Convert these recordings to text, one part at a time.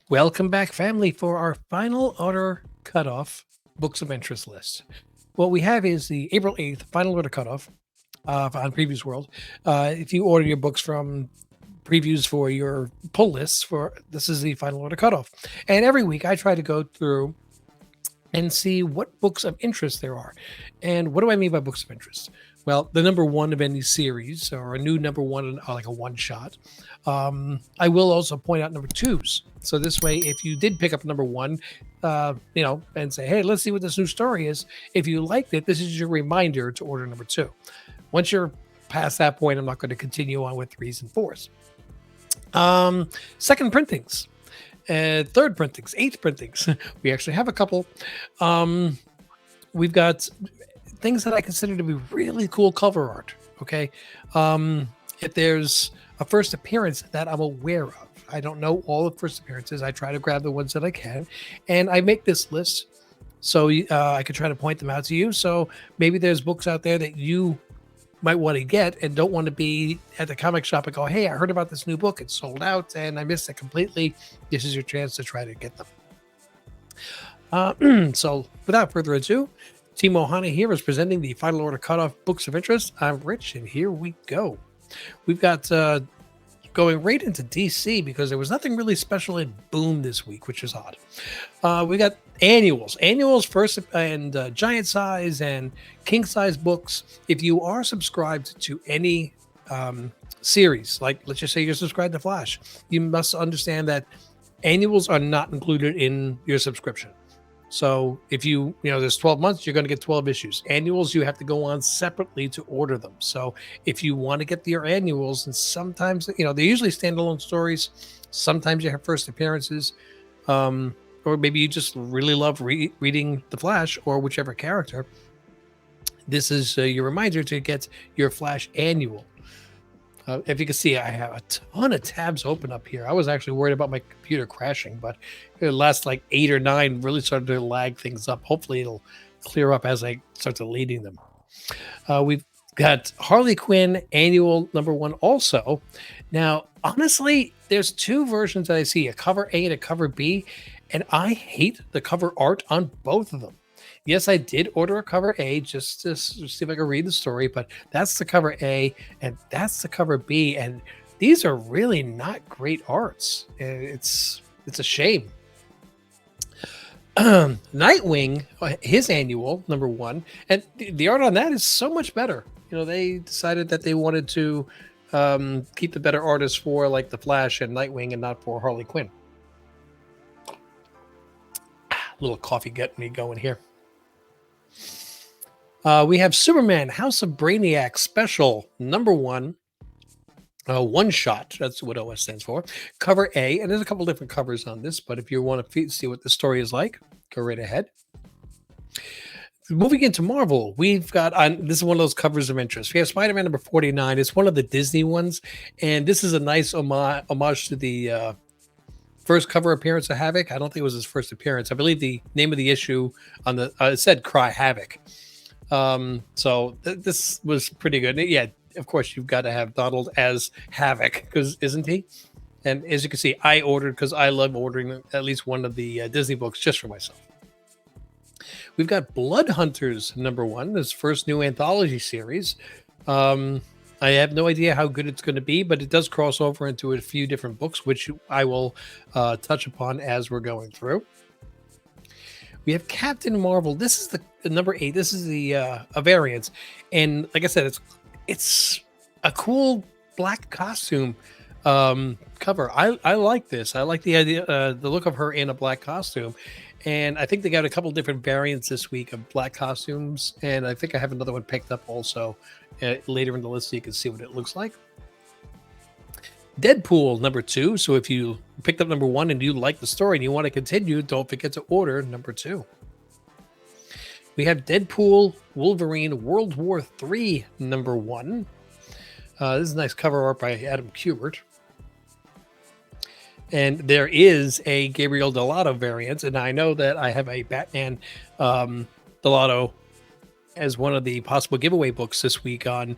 Welcome back, family, for our final order cutoff books of interest list. What we have is the April 8th final order cutoff on Previews World. If you order your books from previews for your pull lists, for this is the final order cutoff. And every week I try to go through and see what books of interest there are. And what do I mean by books of interest? Well, the number one of any series or a new number one, like a one shot. I will also point out number twos. So this way, if you did pick up number one, and say, hey, let's see what this new story is. If you liked it, this is your reminder to order number two. Once you're past that point, I'm not going to continue on with threes and fours. Second printings. Third printings, eighth printings. We actually have a couple. We've got things that I consider to be really cool cover art. Okay. If there's a first appearance that I'm aware of, I don't know all the first appearances. I try to grab the ones that I can, and I make this list so I could try to point them out to you. So maybe there's books out there that you might want to get and don't want to be at the comic shop and go, hey, I heard about this new book. It's sold out and I missed it completely. This is your chance to try to get them. So without further ado, Team Ohana here is presenting the Final Order Cutoff Books of Interest. I'm Rich, and here we go. We've got going right into DC because there was nothing really special in Boom this week, which is odd. We got annuals first, and giant size and king size books. If you are subscribed to any series, like let's just say you're subscribed to Flash, you must understand that annuals are not included in your subscription. So if there's 12 months, you're going to get 12 issues. Annuals, you have to go on separately to order them. So if you want to get your annuals, and sometimes, they're usually standalone stories. Sometimes you have first appearances, or maybe you just really love reading The Flash or whichever character. This is your reminder to get your Flash annual. If you can see, I have a ton of tabs open up here. I was actually worried about my computer crashing, but the last like 8 or 9 really started to lag things up. Hopefully it'll clear up as I start deleting them. We've got Harley Quinn annual number 1 also. Now, honestly, there's 2 versions that I see, a cover A and a cover B, and I hate the cover art on both of them. Yes, I did order a cover A just to see if I could read the story, but that's the cover A and that's the cover B, and these are really not great arts. It's a shame. Nightwing, his annual number 1, and the art on that is so much better. They decided that they wanted to keep the better artists for like the Flash and Nightwing, and not for Harley Quinn. Little coffee getting me going here. We have Superman House of Brainiac special number 1, one shot. That's what OS stands for. Cover A, and there's a couple different covers on this, but if you want to see what the story is like, go right ahead. Moving into Marvel, we've got this is one of those covers of interest. We have Spider-Man number 49. It's one of the Disney ones, and this is a nice homage to the first cover appearance of Havoc. I don't think it was his first appearance. I believe the name of the issue on the it said Cry Havoc. So this was pretty good. Yeah, of course you've got to have Donald as Havoc, because isn't he? And as you can see, I ordered because I love ordering at least one of the Disney books just for myself. We've got Blood Hunters number 1, this first new anthology series. I have no idea how good it's going to be, but it does cross over into a few different books, which I will touch upon as we're going through. We have Captain Marvel. This is the number 8. This is the a variant, and like I said, it's a cool black costume cover. I like this. I like the idea, the look of her in a black costume, and I think they got a couple different variants this week of black costumes, and I think I have another one picked up also later in the list, so you can see what it looks like. Deadpool number 2. So if you picked up number 1 and you like the story and you want to continue, don't forget to order number 2. We have Deadpool Wolverine World War III number 1. This is a nice cover art by Adam Kubert. And there is a Gabriel Dell'Otto variant, and I know that I have a Batman Dell'Otto as one of the possible giveaway books this week on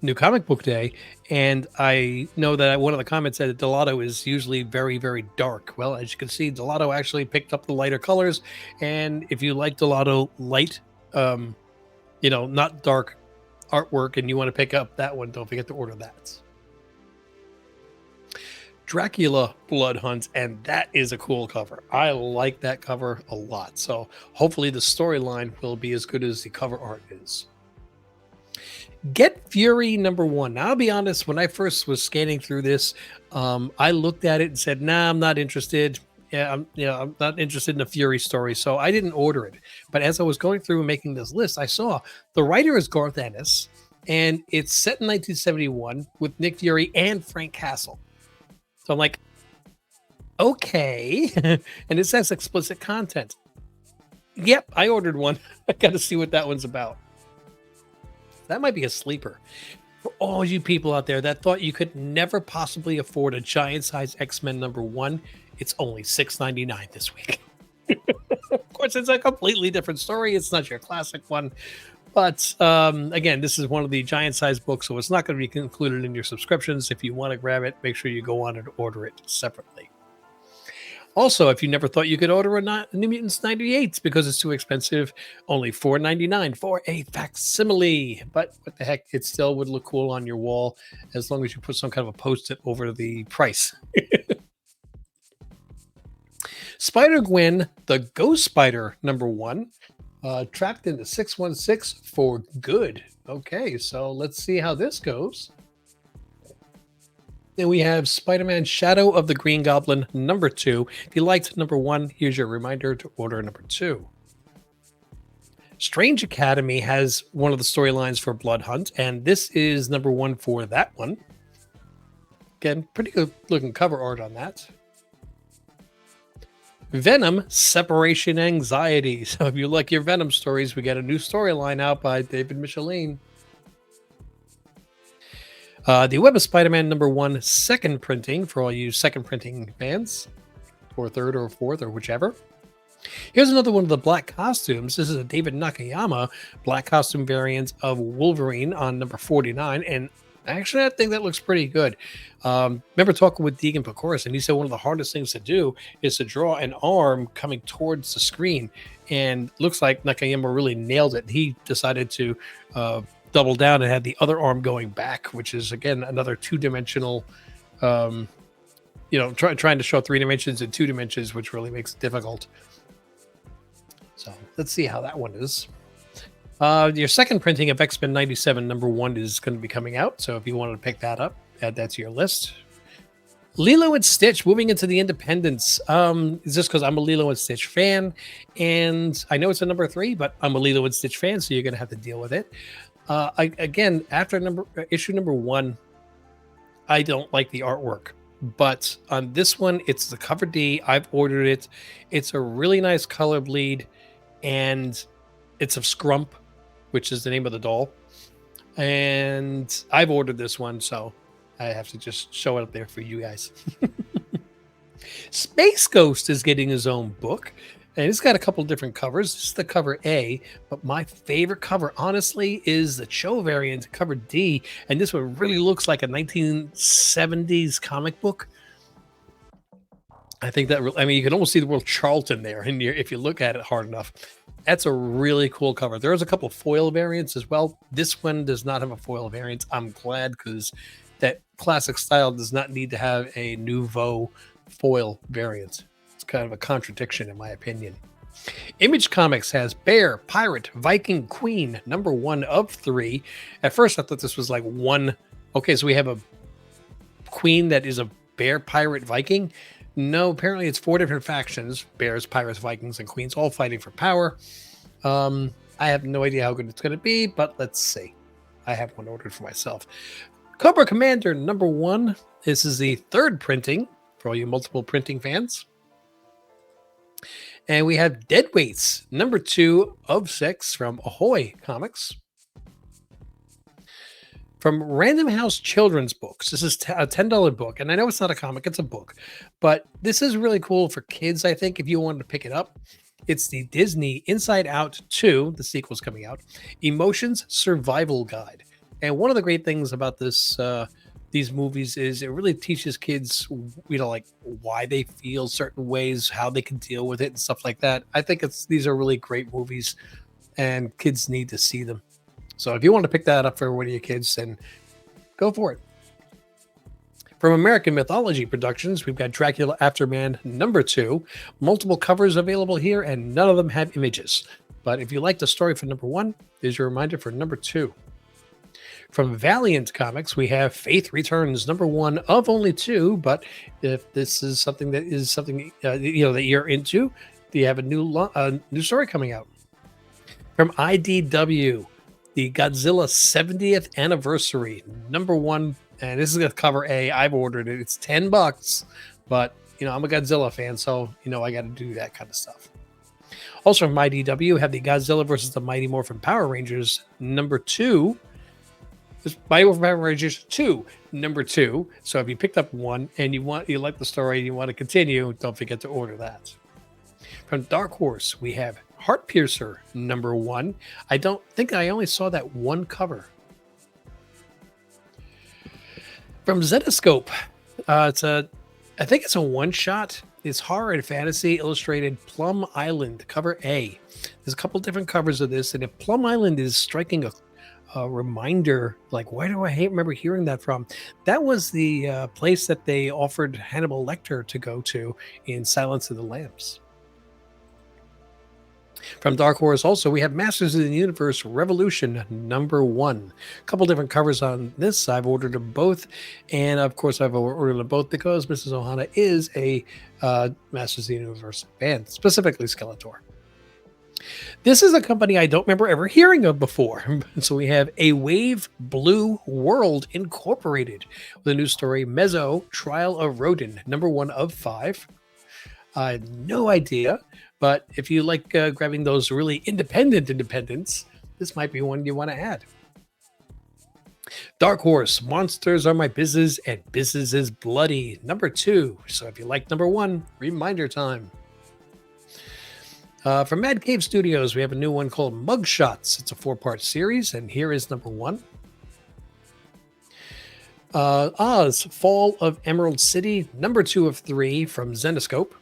New Comic Book Day, and I know that one of the comments said that Delato is usually very, very dark. Well, as you can see, Delato actually picked up the lighter colors, and if you like Delato light, um, not dark artwork, and you want to pick up that one, don't forget to order that. Dracula Blood Hunt, and that is a cool cover. I like that cover a lot. So hopefully the storyline will be as good as the cover art is. Get Fury #1. Now, I'll be honest, when I first was scanning through this, I looked at it and said, nah, I'm not interested. Yeah, I'm not interested in the Fury story, so I didn't order it. But as I was going through and making this list, I saw the writer is Garth Ennis, and it's set in 1971 with Nick Fury and Frank Castle. So I'm like, okay. And it says explicit content. Yep, I ordered one. I got to see what that one's about. That might be a sleeper. For all you people out there that thought you could never possibly afford a giant size X-Men #1, it's only $6.99 this week. Of course, it's a completely different story. It's not your classic one. But again, this is one of the giant size books, so it's not going to be included in your subscriptions. If you want to grab it, make sure you go on and order it separately. Also, if you never thought you could order a New Mutants 98 because it's too expensive, only $4.99 for a facsimile. But what the heck, it still would look cool on your wall as long as you put some kind of a post-it over the price. Spider-Gwen, the Ghost Spider #1, trapped into 616 for good. Okay, so let's see how this goes. Then we have Spider-Man Shadow of the Green Goblin #2. If you liked #1, here's your reminder to order #2. Strange Academy has one of the storylines for Blood Hunt, and this is #1 for that one. Again, pretty good looking cover art on that. Venom Separation Anxiety. So if you like your Venom stories, we got a new storyline out by David Michelin. The Web of Spider-Man #1 second printing for all you second printing fans, or third or fourth or whichever. Here's another one of the black costumes. This is a David Nakayama black costume variant of Wolverine on #49, and actually I think that looks pretty good. Remember talking with Deegan Pecoris, and he said one of the hardest things to do is to draw an arm coming towards the screen, and looks like Nakayama really nailed it. He decided to double down and had the other arm going back, which is again another two-dimensional trying to show 3 dimensions in 2 dimensions, which really makes it difficult. So let's see how that one is. Your second printing of X-Men 97 #1 is going to be coming out, so if you wanted to pick that up, add that to your list. Lilo and Stitch moving into the independents. Is just because I'm a Lilo and Stitch fan, and I know it's a #3, but I'm a Lilo and Stitch fan, so you're going to have to deal with it. Again, after issue #1, I don't like the artwork, but on this one, it's the cover D. I've ordered it. It's a really nice color bleed, and it's of Scrump, which is the name of the doll. And I've ordered this one, so I have to just show it up there for you guys. Space Ghost is getting his own book, and it's got a couple different covers. This is the cover A, but my favorite cover, honestly, is the Cho variant, cover D, and this one really looks like a 1970s comic book. I think that, you can almost see the word Charlton there, and if you look at it hard enough. That's a really cool cover. There's a couple foil variants as well. This one does not have a foil variant. I'm glad, because that classic style does not need to have a nouveau foil variant. It's kind of a contradiction in my opinion. Image Comics has Bear, Pirate, Viking, Queen, #1 of 3. At first I thought this was like one. Okay, so we have a Queen that is a Bear, Pirate, Viking. No, apparently it's 4 different factions: Bears, Pirates, Vikings, and Queens, all fighting for power. I have no idea how good it's going to be, but let's see. I have one ordered for myself. Cobra Commander #1. This is the 3rd printing for all you multiple printing fans. And we have Deadweights #2 of 6 from Ahoy Comics. From Random House Children's Books. This is a $10 book, and I know it's not a comic, it's a book, but this is really cool for kids, I think, if you wanted to pick it up. It's the Disney Inside Out 2, the sequel's coming out, Emotions Survival Guide. And one of the great things about these movies is it really teaches kids, like why they feel certain ways, how they can deal with it, and stuff like that. I think these are really great movies, and kids need to see them. So if you want to pick that up for one of your kids, then go for it. From American Mythology Productions, we've got Dracula Afterman #2. Multiple covers available here, and none of them have images. But if you like the story for #1, here's your reminder for #2. From Valiant Comics, we have Faith Returns #1 of only 2. But if this is something that that you're into, you have a new story coming out. From IDW, the Godzilla 70th Anniversary #1. And this is going to cover A. I've ordered it. It's $10, but I'm a Godzilla fan, so I got to do that kind of stuff. Also from IDW, have the Godzilla versus the Mighty Morphin Power Rangers #2. This Mighty Morphin Power Rangers 2 #2. So if you picked up one and you like the story and you want to continue, don't forget to order that. From Dark Horse, we have Heart Piercer #1. I don't think I only saw that one cover. From Zetascope, I think it's a one-shot. It's horror and fantasy illustrated Plum Island, cover A. There's a couple different covers of this, and if Plum Island is striking a reminder, like, why do I remember hearing that from? That was the place that they offered Hannibal Lecter to go to in Silence of the Lambs. From Dark Horse, also, we have Masters of the Universe Revolution #1. A couple different covers on this. I've ordered them both. And, of course, I've ordered them both because Mrs. Ohana is a Masters of the Universe fan, specifically Skeletor. This is a company I don't remember ever hearing of before. So we have A Wave Blue World Incorporated with a new story, Mezzo Trial of Rodin, #1 of 5. I had no idea. But if you like grabbing those really independents, this might be one you want to add. Dark Horse, Monsters Are My Business and Business is Bloody, #2. So if you like #1, reminder time. From Mad Cave Studios, we have a new one called Mugshots. It's a 4-part series, and here is #1. Oz, Fall of Emerald City, #2 of 3 from Zetascope.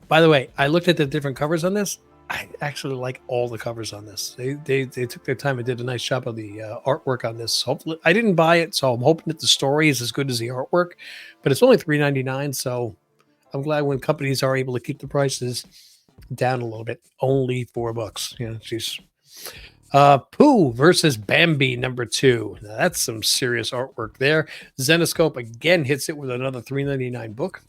By the way, I looked at the different covers on this. I actually like all the covers on this. They took their time and did a nice job of the artwork on this. Hopefully, I didn't buy it, so I'm hoping that the story is as good as the artwork. But it's only $3.99, so I'm glad when companies are able to keep the prices down a little bit. Only $4. Jeez. Pooh versus Bambi #2. Now, that's some serious artwork there. Zetascope again hits it with another $3.99 book.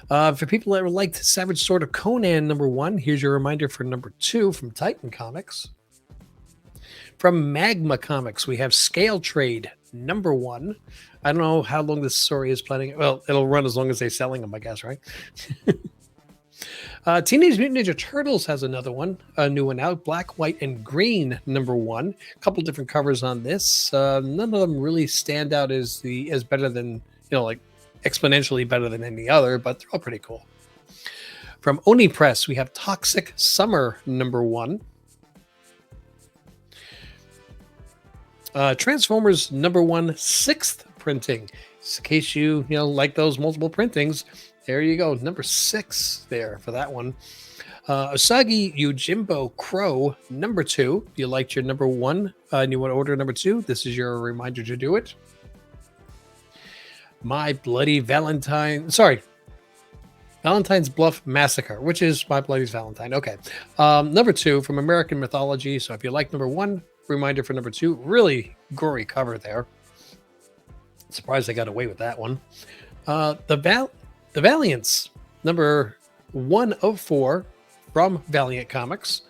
For people that liked Savage Sword of Conan #1, here's your reminder for #2 from Titan Comics. From Magma Comics, we have Scale Trade #1. I don't know how long this story is planning. Well, it'll run as long as they're selling them, I guess, right? Teenage Mutant Ninja Turtles has another one, a new one out, Black, White, and Green #1. A couple different covers on this. None of them really stand out as better than, like exponentially better than any other, but they're all pretty cool. From Oni Press, we have Toxic Summer #1. Transformers #1 6th printing. In case you like those multiple printings, there you go, #6 there for that one. Usagi Yojimbo Crow #2. If you liked your #1 and you want to order #2, this is your reminder to do it. My Bloody Valentine's Bluff Massacre, which is My Bloody Valentine. Okay. #2 from American Mythology. So if you like #1, reminder for #2. Really gory cover there. Surprised they got away with that one. The Valiants, #1 of 4 from Valiant Comics.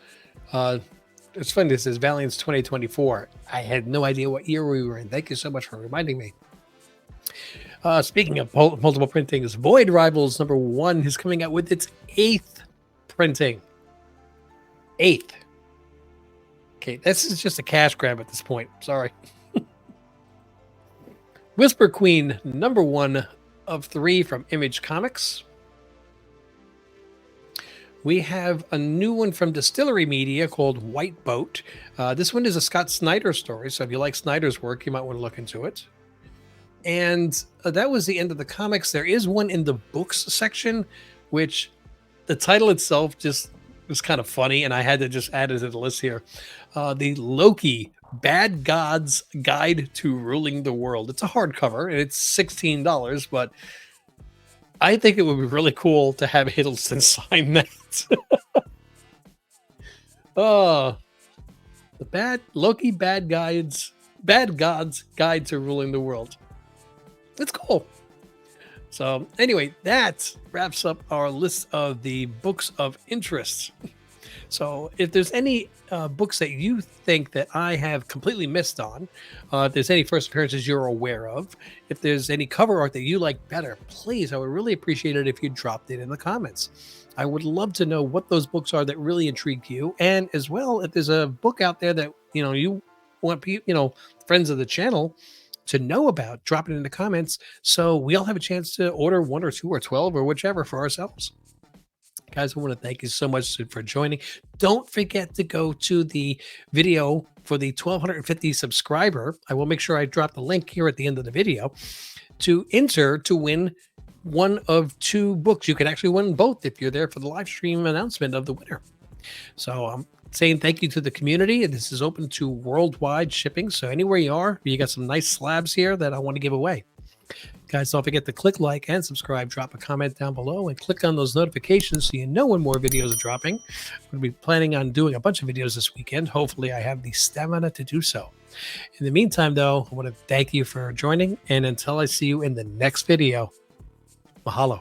It's funny, this is Valiants 2024. I had no idea what year we were in. Thank you so much for reminding me. Speaking of multiple printings, Void Rivals #1 is coming out with its 8th printing. 8th. Okay, this is just a cash grab at this point. Sorry. Whisper Queen #1 of 3 from Image Comics. We have a new one from Distillery Media called White Boat. This one is a Scott Snyder story, so if you like Snyder's work, you might want to look into it. And that was the end of the comics. There is one in the books section, which the title itself just was kind of funny, and I had to just add it to the list here. The Loki Bad God's Guide to Ruling the World. It's a hardcover, and it's $16, but I think it would be really cool to have Hiddleston sign that. Oh, the bad Loki Bad God's Guide to Ruling the World. It's cool. So anyway, that wraps up our list of the books of interest. So if there's any books that you think that I have completely missed on, if there's any first appearances you're aware of, if there's any cover art that you like better, please, I would really appreciate it if you dropped it in the comments. I would love to know what those books are that really intrigue you, and as well, if there's a book out there that you want friends of the channel to know about, drop it in the comments so we all have a chance to order 1 or 2 or 12 or whichever for ourselves. Guys, I want to thank you so much for joining. Don't forget to go to the video for the 1,250 subscriber. I will make sure I drop the link here at the end of the video to enter to win one of 2 books. You can actually win both if you're there for the live stream announcement of the winner. So I'm saying thank you to the community. This is open to worldwide shipping. So anywhere you are, you got some nice slabs here that I want to give away. Guys, don't forget to click like and subscribe, drop a comment down below, and click on those notifications so you know when more videos are dropping. We'll be planning on doing a bunch of videos this weekend. Hopefully, I have the stamina to do so. In the meantime, though, I want to thank you for joining, and until I see you in the next video, mahalo.